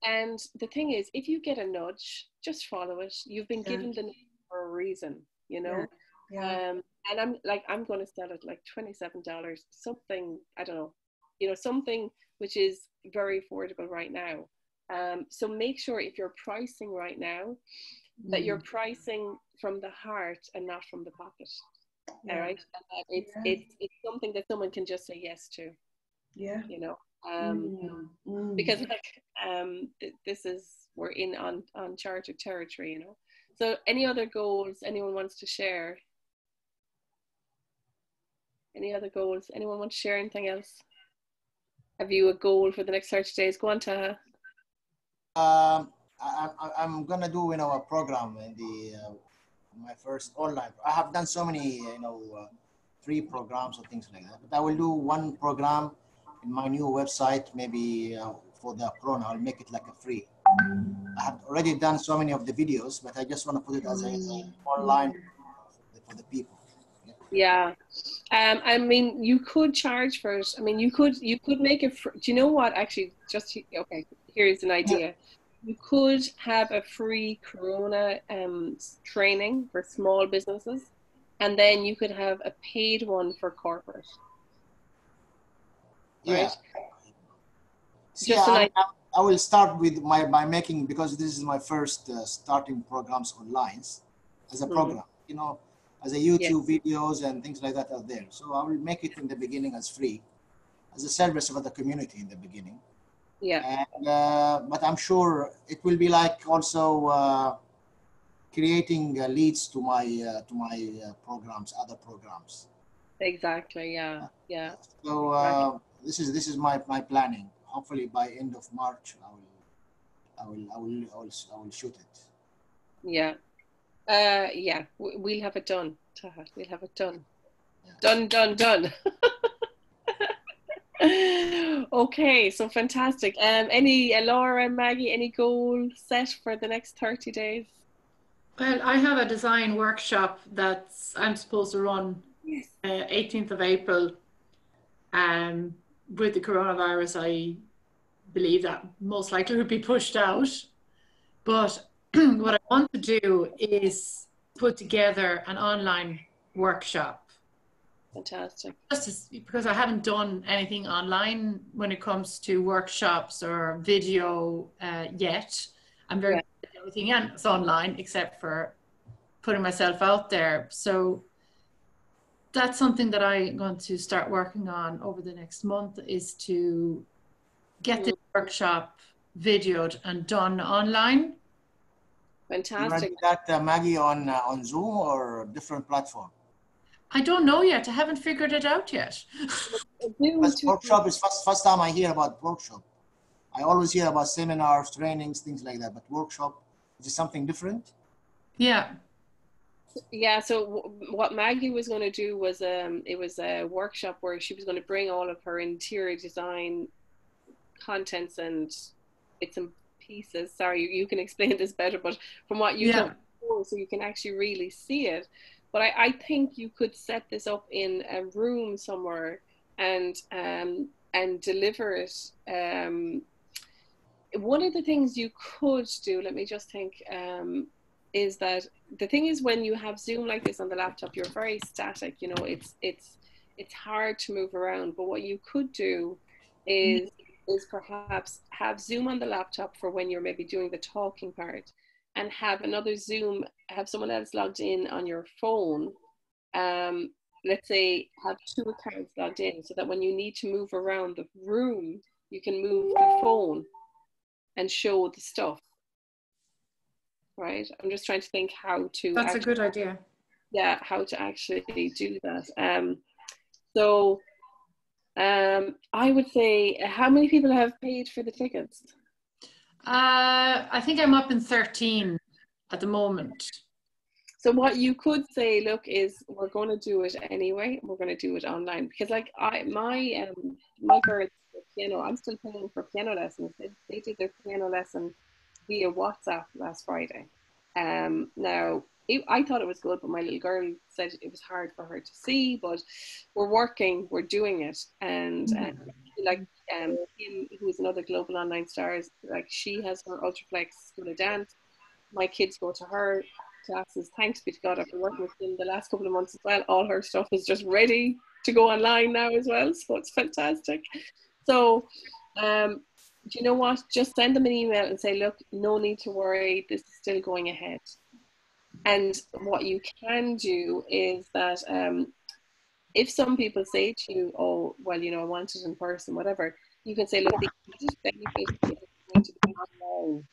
And the thing is, if you get a nudge, just follow it. You've been given the nudge for a reason, you know? Yeah. And I'm going to sell it like $27, something, I don't know, you know, something which is very affordable right now. So make sure if you're pricing right now, that you're pricing from the heart and not from the pocket. All right. And it's something that someone can just say yes to. Yeah. You know, because like we're in on uncharted territory, you know. So any other goals anyone wants to share? Any other goals? Anyone want to share anything else? Have you a goal for the next 30 days? Go on, Taha. I'm gonna do, you know, a program in the my first online. I have done so many, you know, free programs or things like that. But I will do one program in my new website, maybe for the Corona. I'll make it like a free. I have already done so many of the videos, but I just want to put it as a online for the people. Yeah. I mean, you could charge for it. I mean, you could make it. Do you know what? Actually, okay. Here's an idea. You could have a free Corona training for small businesses, and then you could have a paid one for corporate. Yeah. Right? Just I will start with by making, because this is my first starting programs online as a program. You know, as a YouTube videos and things like that are there. So I will make it in the beginning as free, as a service for the community in the beginning. Yeah. And, but I'm sure it will be like also creating leads to my programs, other programs. Exactly. Yeah. Yeah. So this is my planning. Hopefully by end of March, I will shoot it. Yeah. Yeah. We'll have it done, Taha. We'll have it done. Yeah. Done. Okay, so fantastic. Any Laura, Maggie, any goal set for the next 30 days? Well, I have a design workshop that I'm supposed to run 18th of April. With the coronavirus, I believe that most likely would be pushed out. But what I want to do is put together an online workshop. Fantastic. Just because I haven't done anything online when it comes to workshops or video yet. I'm very good at everything else online except for putting myself out there. So that's something that I'm going to start working on over the next month, is to get the workshop videoed and done online. Fantastic. You running that, Maggie, on Zoom or different platform? I don't know yet. I haven't figured it out yet. Workshop is first time I hear about workshop. I always hear about seminars, trainings, things like that. But workshop, is it something different? Yeah. Yeah. So what Maggie was going to do was it was a workshop where she was going to bring all of her interior design contents and bits and pieces. Sorry, you can explain this better, but from what you told before, so you can actually really see it. But I think you could set this up in a room somewhere and deliver it. One of the things you could do, let me just think, is that the thing is, when you have Zoom like this on the laptop, you're very static. You know, it's hard to move around. But what you could do is perhaps have Zoom on the laptop for when you're maybe doing the talking part, and have another Zoom, have someone else logged in on your phone. Let's say have 2 accounts logged in, so that when you need to move around the room, you can move the phone and show the stuff. Right? I'm just trying to think how to. That's a good idea. Yeah, how to actually do that. So I would say, how many people have paid for the tickets? I think I'm up in 13 at the moment. So what you could say, look, is we're going to do it anyway. We're going to do it online, because like my girls, piano, I'm still paying for piano lessons. They did their piano lesson via WhatsApp last Friday. Now I thought it was good, but my little girl said it was hard for her to see. But we're working, we're doing it, and like Kim, who is another global online stars, like she has her Ultraflex School of Dance. My kids go to her classes. Thanks be to God, I've been working with them the last couple of months as well. All her stuff is just ready to go online now as well, so it's fantastic. So do you know what, just send them an email and say, look, no need to worry, this is still going ahead. And what you can do is that if some people say to you, oh, well, you know, I want it in person, whatever, you can say, look, the benefit is going to be online.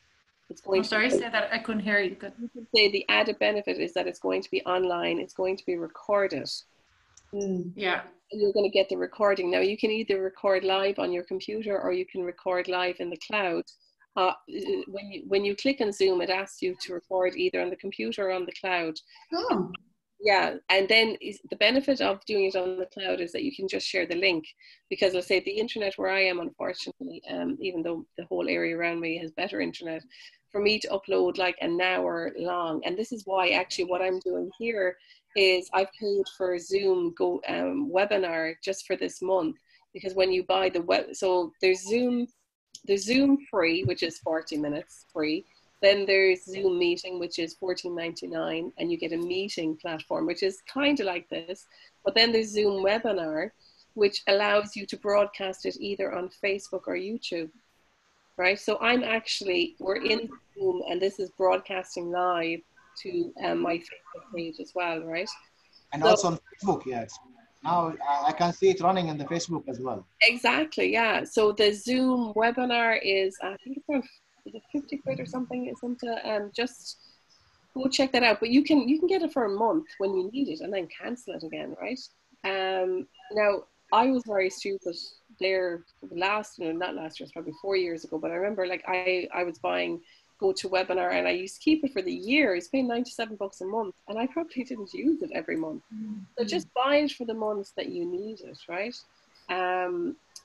It's going say that. I couldn't hear you. Good. You can say the added benefit is that it's going to be online, it's going to be recorded. Yeah. And you're going to get the recording. Now, you can either record live on your computer, or you can record live in the cloud. When you click on Zoom, it asks you to record either on the computer or on the cloud. Oh. Yeah, and then the benefit of doing it on the cloud is that you can just share the link, because let's say the internet where I am, unfortunately, even though the whole area around me has better internet, for me to upload like an hour long, and this is why actually what I'm doing here is I've paid for Zoom webinar just for this month, because when you buy the so there's Zoom free, which is 40 minutes free. Then there's Zoom meeting, which is $14.99, and you get a meeting platform, which is kind of like this. But then there's Zoom webinar, which allows you to broadcast it either on Facebook or YouTube, right? So we're in Zoom, and this is broadcasting live to my Facebook page as well, right? And also on Facebook, yes. Now I can see it running on the Facebook as well. Exactly, yeah. So the Zoom webinar is, I think it's around, is it 50 quid or something? Isn't it? Just go check that out. But you can get it for a month when you need it, and then cancel it again, right? Now I was very stupid there not last year, it's probably 4 years ago. But I remember, like, I was buying GoToWebinar, and I used to keep it for the year. It's paying $97 a month, and I probably didn't use it every month. So just buy it for the months that you need it, right?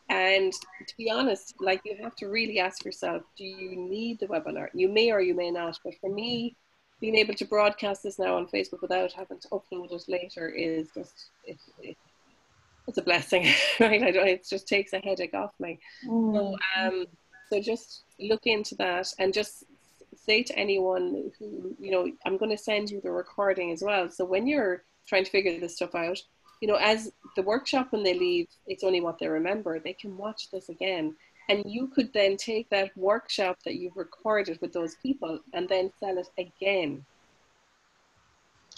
And to be honest, like, you have to really ask yourself, do you need the webinar? You may or you may not, but for me, being able to broadcast this now on Facebook without having to upload it later is just, it's a blessing, right? It just takes a headache off me. So just look into that, and just say to anyone who, you know, I'm going to send you the recording as well. So when you're trying to figure this stuff out, you know, as the workshop, when they leave, it's only what they remember. They can watch this again. And you could then take that workshop that you've recorded with those people and then sell it again,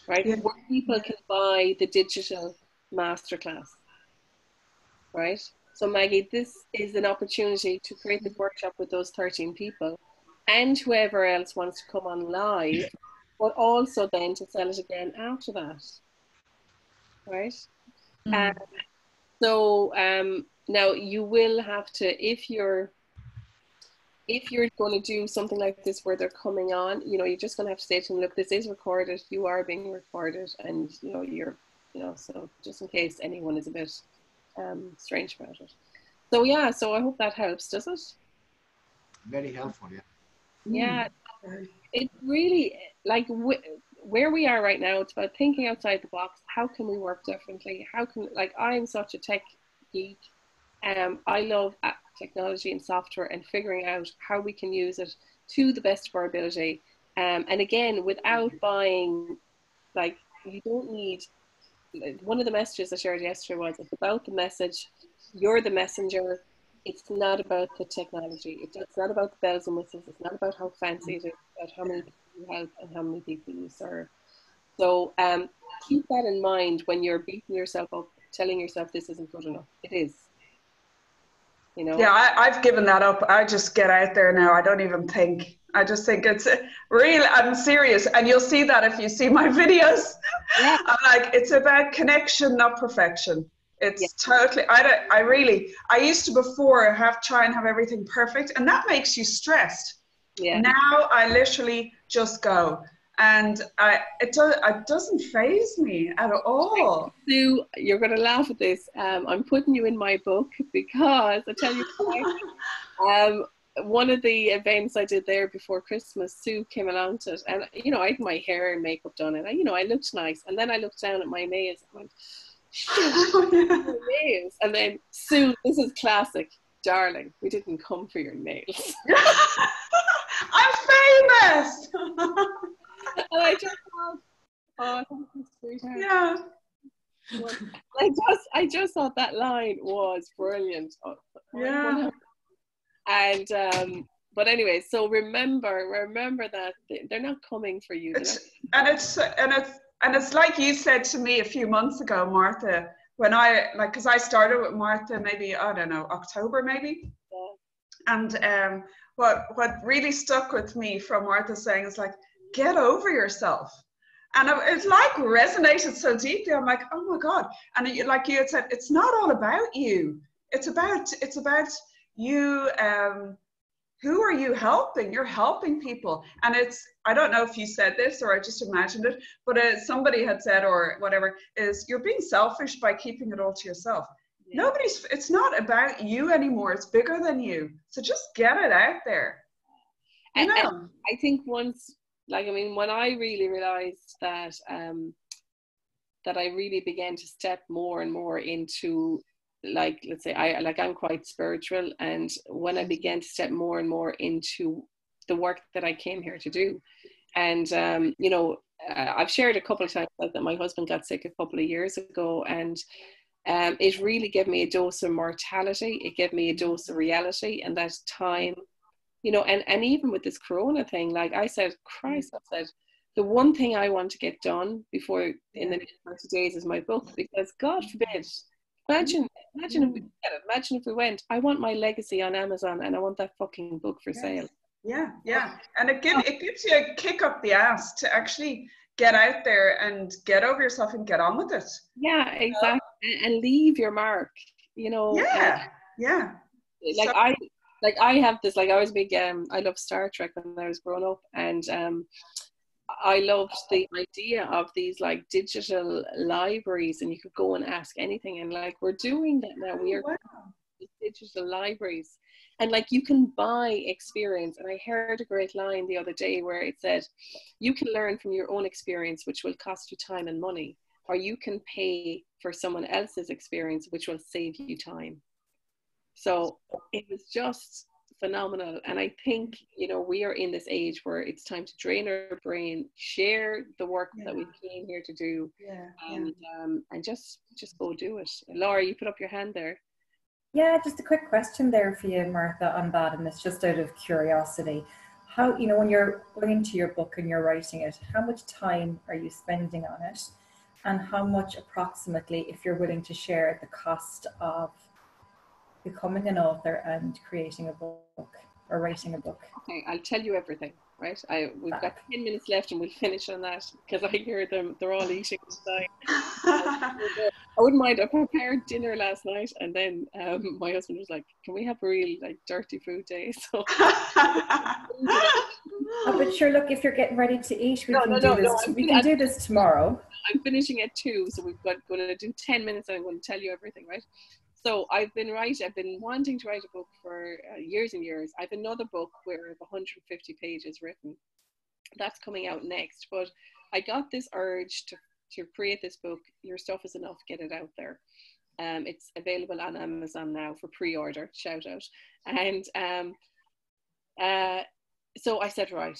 right? Yeah. Where people can buy the digital masterclass, right? So Maggie, this is an opportunity to create this workshop with those 13 people and whoever else wants to come on live, but also then to sell it again after that, right? So now you will have to, if you're going to do something like this where they're coming on, you know, you're just going to have to say to them, look, this is recorded, you are being recorded, and you know, so just in case anyone is a bit strange about it. So yeah, so I hope that helps, does it? Very helpful, yeah. Yeah, it really, like, where we are right now, it's about thinking outside the box. How can we work differently? How can, like, I'm such a tech geek. I love technology and software and figuring out how we can use it to the best of our ability. And again, without buying, like, you don't need, one of the messages I shared yesterday was, it's about the message, you're the messenger. It's not about the technology. It's not about the bells and whistles. It's not about how fancy it is. It's about how many people you help and how many people you serve. So keep that in mind when you're beating yourself up, telling yourself this isn't good enough. It is. You know? Yeah, I've given that up. I just get out there now. I don't even think. I just think it's real. I'm serious. And you'll see that if you see my videos. Yeah. I'm like, it's about connection, not perfection. It's totally, I used to before try and have everything perfect, and that makes you stressed. Yeah. Now I literally just go. And it doesn't faze me at all. Sue, you're going to laugh at this. I'm putting you in my book because I tell you why. One of the events I did there before Christmas, Sue came along to it, and you know, I had my hair and makeup done, and I looked nice. And then I looked down at my nails and went, "Shit, my nails!" And then Sue, this is classic, darling. We didn't come for your nails. I'm famous. And I just thought, oh, thank you, sweetheart. Yeah. I just thought that line was brilliant. Yeah. And but anyway, so remember that they're not coming for you. And it's like you said to me a few months ago, Martha, when because I started with Martha maybe, I don't know, October maybe. Yeah. And what really stuck with me from Martha saying is like, get over yourself. And it like resonated so deeply. I'm like, oh my God. And like you had said, it's not all about you. It's about you. Who are you helping? You're helping people. And I don't know if you said this or I just imagined it, but somebody had said, or whatever, is you're being selfish by keeping it all to yourself. Yeah. It's not about you anymore. It's bigger than you. So just get it out there. And I think once, when I really realized that, that I really began to step more and more into, let's say, I'm quite spiritual, and when I began to step more and more into the work that I came here to do, and I've shared a couple of times that my husband got sick a couple of years ago, and it really gave me a dose of mortality. It gave me a dose of reality, and that time, and even with this Corona thing, like I said, Christ, I said, the one thing I want to get done before in the next 30 days is my book, because God forbid, imagine if we did it. Imagine if we went, I want my legacy on Amazon and I want that fucking book for sale. Yeah. And it gives you a kick up the ass to actually get out there and get over yourself and get on with it. Yeah, exactly. And leave your mark, Yeah. I have this, I was big, I love Star Trek when I was growing up, and I loved the idea of these digital libraries, and you could go and ask anything, and we're doing that now. We are digital libraries, and you can buy experience. And I heard a great line the other day where it said, you can learn from your own experience, which will cost you time and money, or you can pay for someone else's experience, which will save you time. So it was just phenomenal. And I think, we are in this age where it's time to drain our brain, share the work that we came here to do, and just go do it. Laura, you put up your hand there. Yeah, just a quick question there for you, Martha, on that, and it's just out of curiosity. How, when you're going into your book and you're writing it, how much time are you spending on it? And how much approximately, if you're willing to share, the cost of becoming an author and creating a book or writing a book? Okay, I'll tell you everything, right? We've got 10 minutes left and we'll finish on that, because I hear them, they're all eating inside. I wouldn't mind. I prepared dinner last night, and then my husband was like, can we have a real dirty food day? So but sure, look, if you're getting ready to eat, we can do this tomorrow. I'm finishing at 2, so we've got going to do 10 minutes and I'm going to tell you everything, right? So I've been wanting to write a book for years and years. I have another book where I have 150 pages written. That's coming out next. But I got this urge to create this book. Your stuff is enough. Get it out there. It's available on Amazon now for pre-order. Shout out. And so I said, right,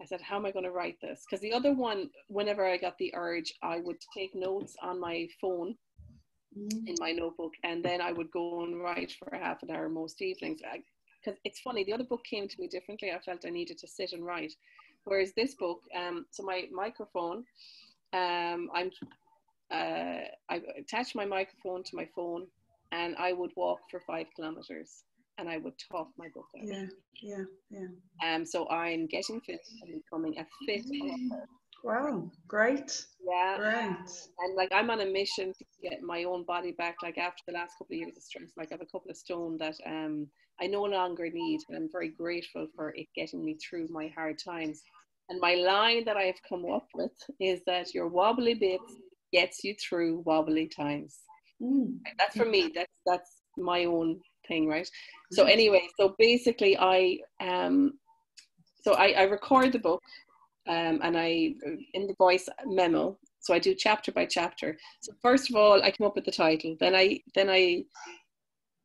I said, how am I going to write this? Because the other one, whenever I got the urge, I would take notes on my phone in my notebook, and then I would go and write for half an hour most evenings. Because it's funny, the other book came to me differently. I felt I needed to sit and write. Whereas this book, so my microphone, I attached my microphone to my phone, and I would walk for 5 kilometers. And I would talk my book out. Yeah. So I'm getting fit and becoming a fit author. Wow, great. Yeah. Great. And like I'm on a mission to get my own body back. Like after the last couple of years of stress, like I have a couple of stone that I no longer need. And I'm very grateful for it getting me through my hard times. And my line that I have come up with is that your wobbly bits gets you through wobbly times. That's for me. That's my own thing, right? So anyway, so basically I record the book and I in the voice memo, so I do chapter by chapter. So first of all I come up with the title, then I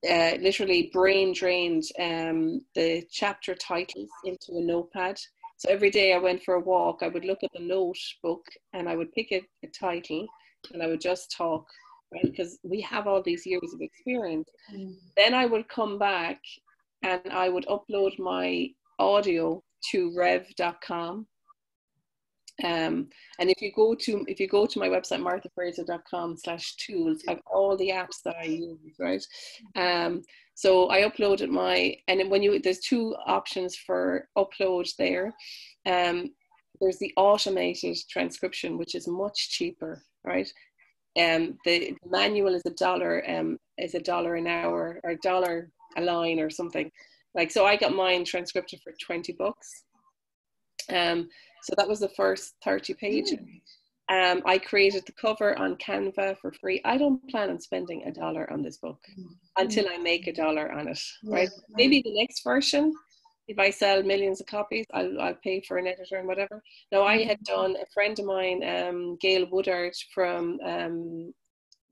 literally brain drained the chapter titles into a notepad. So every day I went for a walk, I would look at the notebook and I would pick a title and I would just talk, right? Because we have all these years of experience. Then I would come back and I would upload my audio to rev.com. And if you go to my website, marthafraser.com/tools, I have all the apps that I use, right? So I uploaded and then there's 2 options for upload there. There's the automated transcription, which is much cheaper, right? The manual is $1 an hour or $1 a line or something. Like, so I got mine transcribed for $20. So that was the first 30 pages. I created the cover on Canva for free. I don't plan on spending $1 on this book until I make $1 on it, right? Maybe the next version, if I sell millions of copies, I'll pay for an editor and whatever. Now I had done, a friend of mine, Gail Woodard from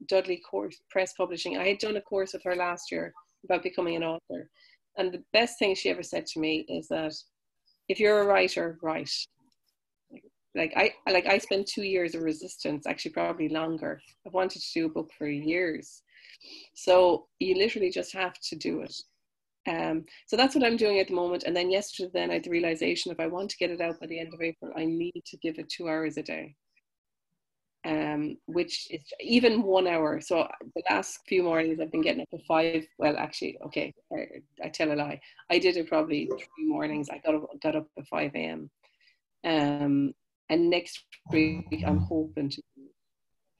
Dudley Press Publishing, I had done a course with her last year about becoming an author. And the best thing she ever said to me is that if you're a writer, write. Like I spent 2 years of resistance, actually probably longer. I've wanted to do a book for years. So you literally just have to do it. So that's what I'm doing at the moment. And then yesterday, then I had the realization, if I want to get it out by the end of April, I need to give it 2 hours a day, which is even 1 hour. So the last few mornings I've been getting up at 5. Well, actually, okay, I tell a lie. I did it probably 3 mornings. I got up at 5 a.m. And next week I'm hoping to,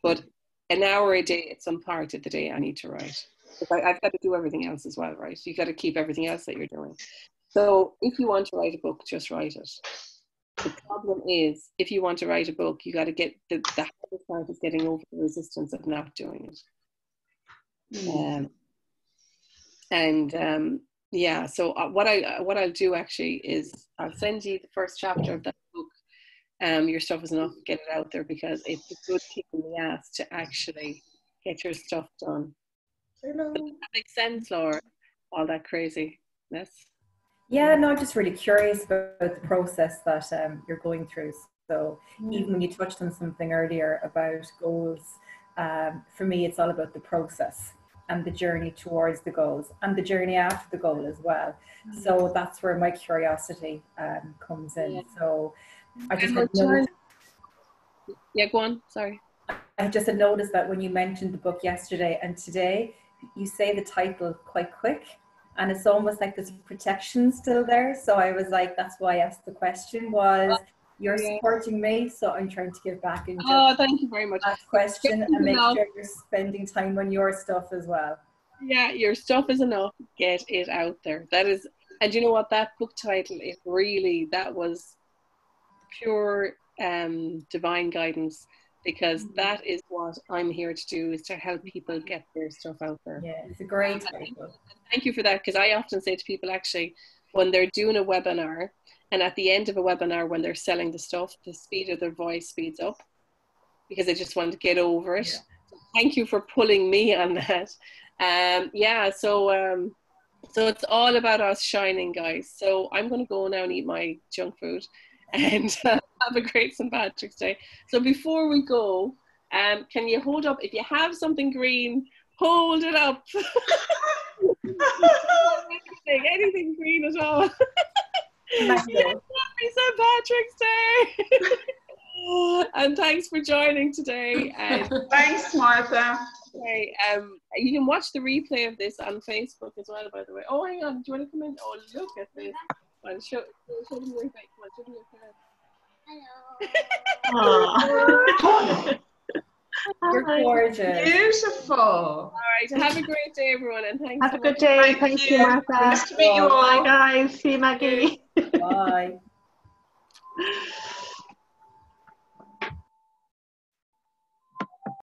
but an hour a day at some part of the day I need to write. I've got to do everything else as well, right? You got to keep everything else that you're doing. So if you want to write a book, just write it. The problem is, if you want to write a book, you got to get the hardest part is getting over the resistance of not doing it. Yeah. So what I'll do actually is I'll send you the first chapter of that book. Your stuff is enough, get it out there, because it's a good kick in the ass to actually get your stuff done. Hello. Does that make sense, Laura? All that craziness? Yeah, no, I'm just really curious about the process that you're going through. So even when you touched on something earlier about goals, for me, it's all about the process and the journey towards the goals and the journey after the goal as well. So that's where my curiosity comes in. Yeah. So I just had noticed. Yeah, go on. Sorry. I just had noticed that when you mentioned the book yesterday and today, you say the title quite quick, and it's almost like there's protection still there. So I was like, that's why I asked the question, was you're supporting me, so I'm trying to give back and thank you very much. That question and make sure you're spending time on your stuff as well. Yeah, your stuff is enough. Get it out there. That is, and you know what, that book title, it really, that was pure divine guidance, because that is what I'm here to do, is to help people get their stuff out there. Yeah, it's a great title. Thank you for that, because I often say to people, actually, when they're doing a webinar, and at the end of a webinar, when they're selling the stuff, the speed of their voice speeds up, because they just want to get over it. Yeah. Thank you for pulling me on that. So it's all about us shining, guys. So I'm going to go now and eat my junk food. and have a great St. Patrick's Day. So before we go, can you hold up, if you have something green, hold it up. anything green at all. Happy St. Patrick's Day. And thanks for joining today. Thanks, Martha. Okay, you can watch the replay of this on Facebook as well, by the way. Oh, hang on. Do you want to come in? Oh, look at this. I'll show them your face. Come on, show them your card. Hello. You're gorgeous. Beautiful. All right. Have a great day, everyone. And thanks. Have a good day. Thank you, Martha. Nice to meet you all. Bye, guys. See you, Maggie. Bye.